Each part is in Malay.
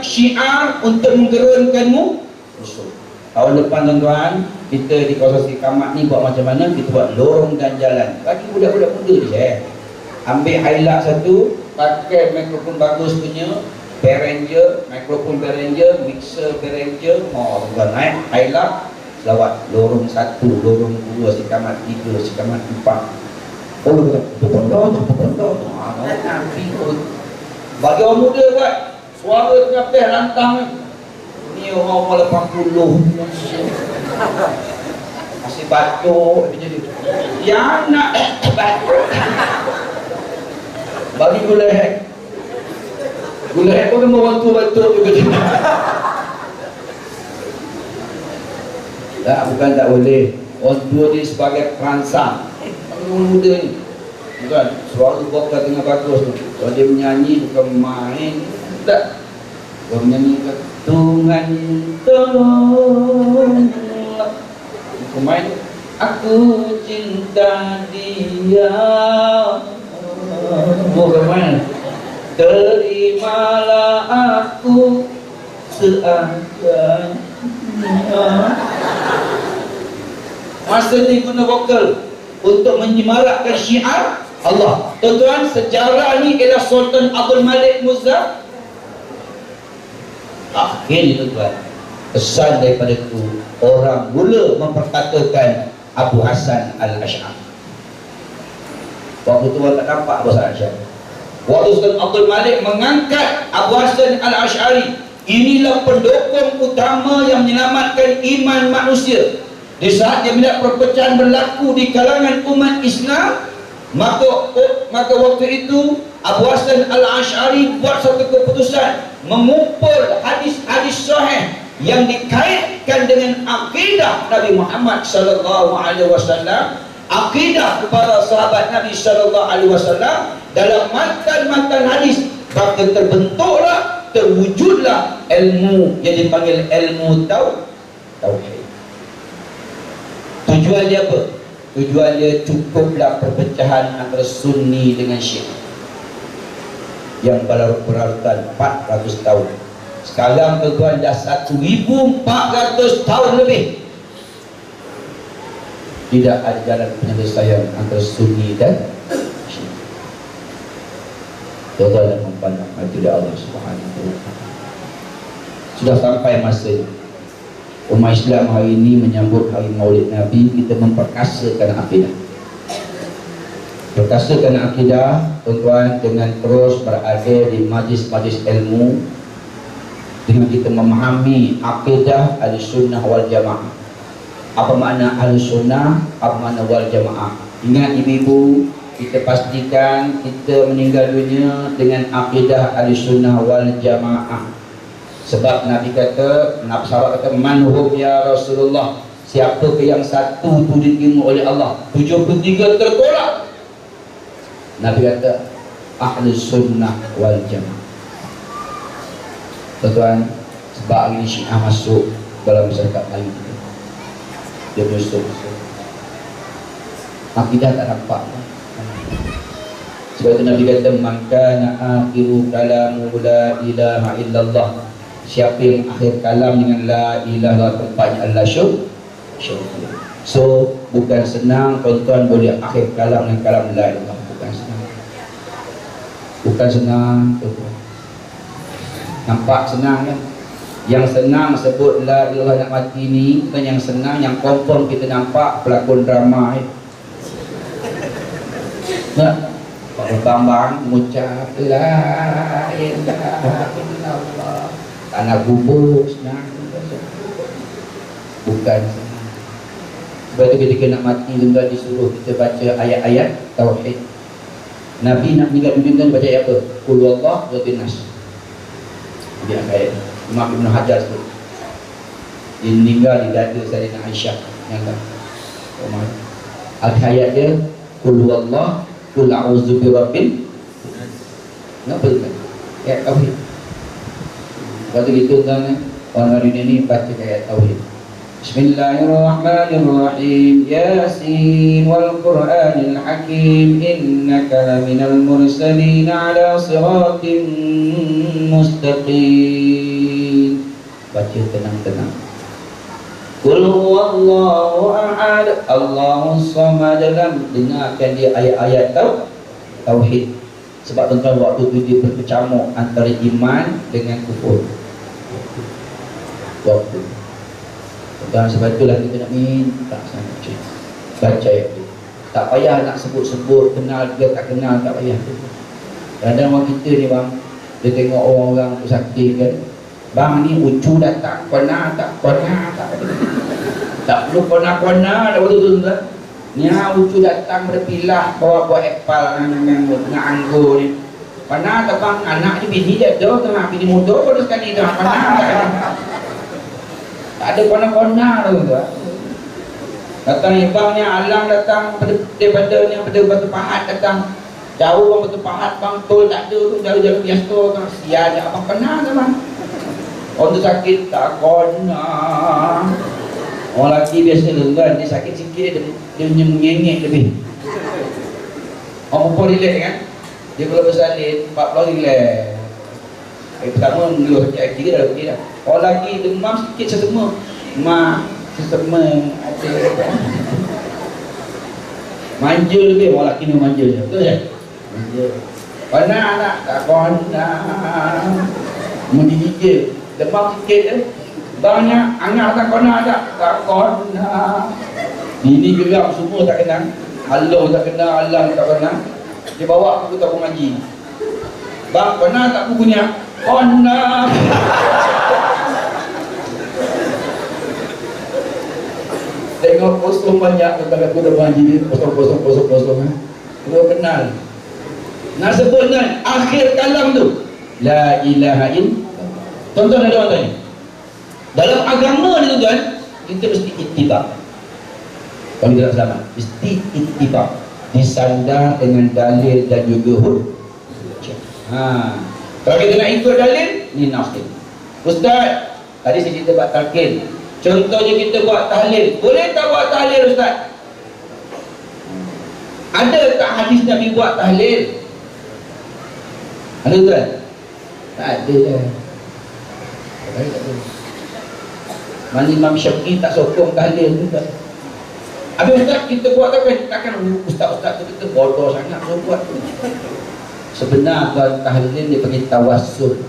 syiar untuk menggerunkanmu musuh. Tahun depan tuan-tuan, kita di kawasan Istiqamah ni buat macam mana? Kita buat lorong dan jalan. Bagi budak-budak muda je. Ambil highlight satu, pakai mikrofon bagus punya, Behringer, mikrofon Behringer, mixer Behringer, tuan naik highlight, selawat lorong 1, lorong 2, Istiqamah 3, Istiqamah 4. Oh, betul-betul. Bagi orang muda buat suara tengah peh lantang ni orang 80 masih batuk jadi yang nak batuk bagi gula hek pun kena orang tua batuk juga tak, bukan tak boleh. Orang tua ni sebagai perangsang orang muda ni bukan suara vokal tengah bagus tu. Kalau dia menyanyi bukan main tak. Dia menyanyi Tuhan tolong aku main aku cinta dia bukan main terimalah aku seadanya. Masa ni guna vokal untuk menyemarakkan syiar Allah. Tuan-tuan, sejarah ni ialah Sultan Abdul Malik Muzaffar. Akhirnya tuan-tuan, pesan daripada itu orang mula memperkatakan Abu Hasan Al-Asy'ari. Waktu tu orang tak nampak Abu Hasan Al-Asy'ari. Waktu Sultan Abdul Malik mengangkat Abu Hasan Al-Asy'ari, inilah pendukung utama yang menyelamatkan iman manusia. Di saat dia melihat perpecahan berlaku di kalangan umat Islam, maka waktu itu Abu Hasan Al-Asy'ari buat satu keputusan mengumpul hadis-hadis sahih yang dikaitkan dengan akidah Nabi Muhammad sallallahu alaihi wasallam, akidah kepada sahabat Nabi sallallahu alaihi wasallam dalam matan-matan hadis. Maka terbentuklah, terwujudlah ilmu yang dipanggil ilmu tauhid. Tujuan dia apa? Tujuan dia cukuplah perpecahan antara Sunni dengan Syiah yang berlarutan 400 tahun. Sekarang tuan dah 1400 tahun lebih tidak ada jalan penyelesaian antara Sunni dan Syiah. Tuan-tuan dan memandang hadirat Allah Subhanahu wa taala. Sudah sampai masanya umat Islam hari ini menyambut hari Maulid Nabi. Kita memperkasakan akidah. Perkasakan akidah tuan-tuan dengan terus berada di majlis-majlis ilmu, dengan kita memahami akidah Ahlussunnah wal Jamaah. Apa makna Ahlussunnah, apa makna wal Jamaah. Ingat ibu-ibu, kita pastikan kita meninggal dunia dengan akidah Ahlussunnah wal Jamaah. Sebab Nabi kata, Nabi sahabat kata, manhum ya Rasulullah, siapa ke yang satu tu diterima oleh Allah, 73 tertolak. Nabi kata Ahlussunnah wal Jamaah. Tuan-tuan, sebab hari ini Syiah masuk dalam masyarakat Melayu, dia masuk akidah tak nampak. Sebab itu Nabi kata man kana akhiru kalamu la ilaha illallah, siapa yang akhir kalam dengan la ilaha, tempatnya Allah syurga. So bukan senang tuan-tuan boleh akhir kalam dengan kalam la ilaha, bukan senang. Bukan senang tuan-tuan. Nampak senang kan? Yang senang sebut la ilaha nak mati ni bukan yang senang, yang confirm kita nampak pelakon drama nah, Pak Bambang mengucap la ilaha illallah, tanah bubur senang, bukan senang. Sebab itu ketika nak mati tuan-tuan disuruh kita baca ayat-ayat tauhid. Nabi nak meninggal dunia baca ayat apa? Qul huwallahu wa binas. Dia ayat Imam Ibn Hajar sebut dia meninggal di dada Sayyidina Aisyah yang kan ayat dia Qul huwallahu qul a'udzu birabbil kenapa kan? Ayat tauhid. Waktu gitu kan orang dunia ni baca ayat tauhid. Bismillahirrahmanirrahim. Yasin wal Qur'anil Hakim, innaka laminal mursalin ala siratin mustaqim. Baca tenang-tenang. Qul huwallahu ahad, Allahus samad. Dalam dengarkan dia ayat-ayat tauhid. Sebab tuan-tuan waktu tu dia berkecamuk antara iman dengan kufur. Waktu dan sebab itulah kita nak minta sama baca ayat tu. Tak payah nak sebut-sebut kenal ke tak kenal, tak payah. Kadang orang kita ni bang, dia tengok orang-orang tu sakit kan, bang ni ucu datang kona tak perlu kona dah betul tu. Ni ucu datang berpilah bawa epal dengan anggur ni. Kona tak bang, anak ni bini dia tu tengah bini muda pada sekali dah kona tak ada kona-kona tu. Datang ibangnya alang datang daripada Batu Pahat datang. Jauh bang Batu Pahat bang, tol tak ada tu, jauh-jauh biasa kan. Sial je abang kena kan bang. Orang tu sakit tak kona. Orang lelaki biasa tu kan, dia sakit sikit dia menyengek lebih. Orang perempuan relax kan. Dia kalau bersalin 40 relax. Pertama dulu sakit kira dah pergi dah. Orang lagi demam sikit sesama. Sesama ada. Manja lebih, orang lelaki ni manja je. Betul je? Manja. Kona tak kona. Menggigil. Demam sikit je. Bangnya angah tak kona tak kona. Ini gerak semua tak kenal. Allah tak kenal, Allah tak kenal. Dia bawa aku tak mengaji. Bang, kona tak bukunya? Kona. Tengok kosong banyak tentang aku dah mengaji ni. Kosong. Kau kenal. Nak sebutnya akhir kalam tu la ilaha illallah. Tuan-tuan ada orang tanya, dalam agama ni tuan-tuan, kita mesti ittiba. Kalau kita nak selamat, mesti ittiba, disandar dengan dalil dan juga hujjah. Kalau kita nak ikut dalil, ni nas kita. Ustaz, tadi saya cerita buat talqin. Contohnya kita buat tahlil. Boleh tak buat tahlil Ustaz? Ada tak hadis Nabi buat tahlil? Ada tuan? Tak ada dah. Mana Imam Syafi'i tak sokong tahlil tu tak? Habis Ustaz kita buat takkan Ustaz tu kita bodoh sangat so buat tu. Sebenarnya tahlil dia panggil tawassul,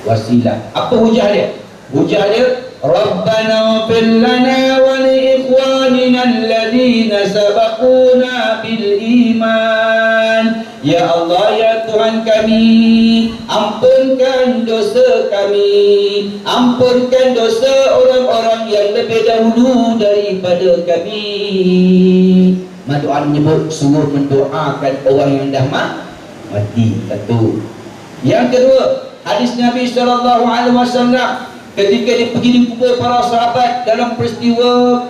wasilah. Apa hujah dia? Hujah dia Rabbana ighfir lana wa li ikhwanina alladhina sabaquna bil iman. Ya Allah, ya Tuhan kami, ampunkan dosa kami, ampunkan dosa orang-orang yang lebih dahulu daripada kami. Doa menyebut suruh mendoakan orang yang dah mati. Satu. Yang kedua, hadis Nabi SAW ketika dia pergi di kubur para sahabat dalam peristiwa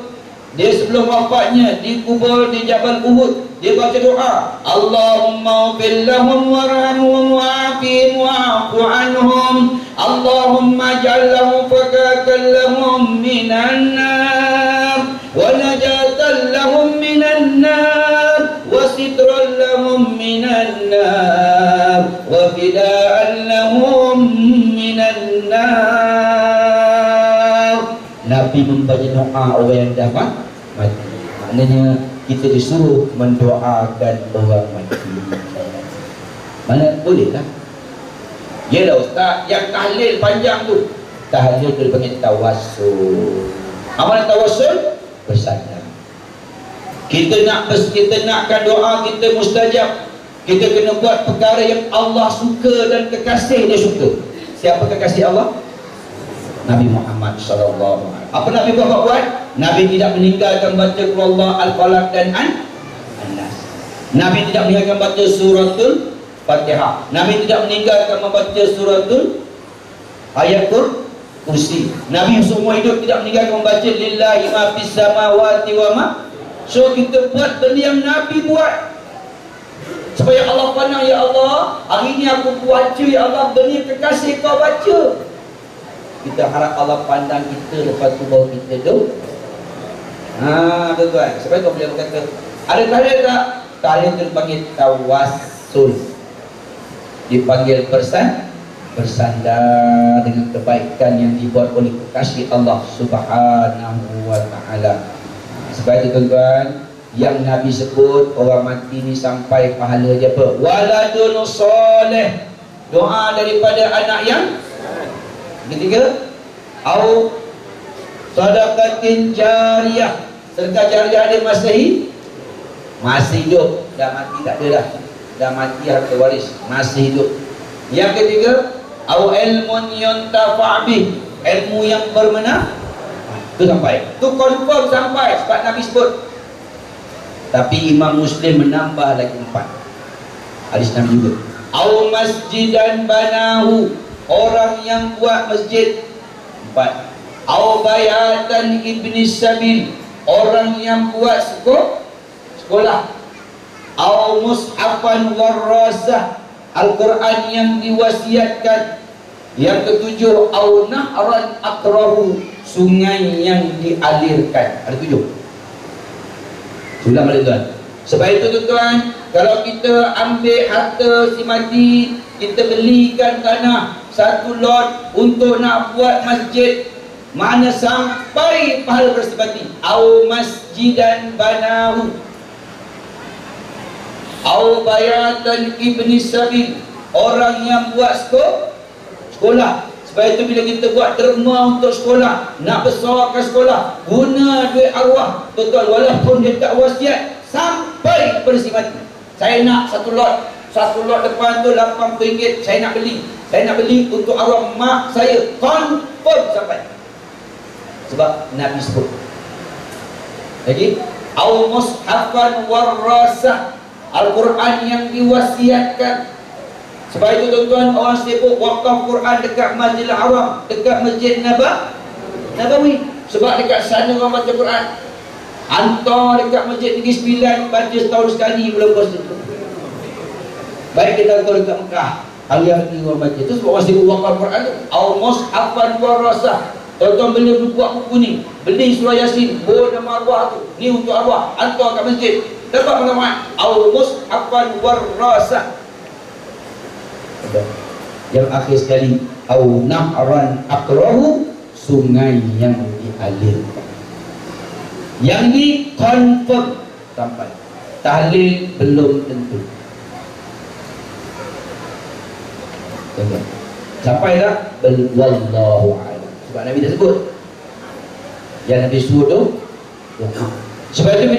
dia sebelum wafatnya di kubur di Jabal Uhud, dia baca doa, Allahumma ighfir lahum warhamhum wa'afihim wa'fu anhum, Allahumma ij'al lahum fakakan lahum minan nar wa najatan lahum minan nar wa sitran lahum minan nar wa fida'an lahum minan nar. Nabi membaca doa orang yang dah mati. Maknanya kita disuruh mendoakan orang mati. Mana boleh lah. Yalah Ustaz, yang tahlil panjang tu, tahlil tu dipanggil tawassul. Amalan tawassul bersandar. Kita nakkan doa kita mustajab. Kita kena buat perkara yang Allah suka dan kekasih dia suka. Siapa kekasih Allah? Nabi Muhammad SAW. Apa Nabi buat? Nabi tidak meninggalkan baca Allah, Al-Falaq dan An-Nas. Nabi tidak meninggalkan baca suratul Fatihah. Nabi tidak meninggalkan membaca suratul Ayatul Kursi. Nabi semua hidup tidak meninggalkan membaca lillahi ma fis samawati wa ma. So kita buat benda yang Nabi buat supaya Allah pandang, ya Allah, hari ini aku baca, ya Allah, benda kekasih kau baca. Kita harap Allah pandang kita, lepas tu baru kita doa. Tuan-tuan, sebab itu beliau berkata, ada tahlil tak? Tahlil itu dipanggil tawassul, dipanggil bersandar dengan kebaikan yang dibuat oleh kekasih Allah Subhanahu wa ta'ala. Sebab itu tuan-tuan, yang Nabi sebut orang mati ni sampai pahala dia apa? Waladun soleh, doa daripada anak yang ketiga, au sadaqatin jariyah, sedekah jariah dia masih hidup, dah mati tak ada dah, dah mati harta waris, masih hidup. Yang ketiga, au ilmun yuntafa' bih, ilmu yang bermanfaat. Itu sampai, itu confirm sampai, sebab Nabi sebut. Tapi Imam Muslim menambah lagi 4 hadis Nabi juga. Au masjidan banahu, orang yang buat masjid. 4. Au bayatan ibni sabil, orang yang buat sekolah. Au mushafan warasah, Al-Quran yang diwasiatkan. Yang ketujuh, au nahran atrahu, sungai yang dialirkan. Ada 7. Sudah balik tuan. Sebab itu tuan, kalau kita ambil harta si mati, kita belikan tanah 1 lot untuk nak buat masjid, mana sampai pahala bersebati. Au masjidan banahu, au bayatan ibni sabil, orang yang buat sekolah. Sebab itu bila kita buat derma untuk sekolah, nak besarkan sekolah, guna duit arwah, tuan-tuan, walaupun dia tak wasiat, sampai bersih mati. Saya nak 1 lot depan tu RM80, saya nak beli untuk arwah mak saya, confirm sampai. Sebab Nabi sebut. Lagi, au mushafan warasah, Al-Quran yang diwasiatkan. Sebab itu tuan-tuan, orang sibuk wakaf Quran dekat Masjidil Haram, dekat Masjid Nabawi. Sebab dekat sana orang baca Quran. Hantar dekat Masjid Negeri Sembilan, baca setahun sekali bulan puasa. Baik kita hantar dekat Mekah, hari-hari orang baca. Itu sebab orang sibuk wakaf Quran tu. Au mushafan warasah, tuan-tuan beli buku ni, beli surah Yasin, bawa nama arwah tu, ni untuk arwah, hantar kat masjid, dapat manfaat. Au mushafan warasah. Yang akhir sekali, au nahran aqrahu, sungai yang dialirkan. Yang ni confirm sampai. Tahlil belum tentu. Sampai tak? Wallahu a'lam. Sebab Nabi dah sebut. Yang Nabi sebut tu, sebab itu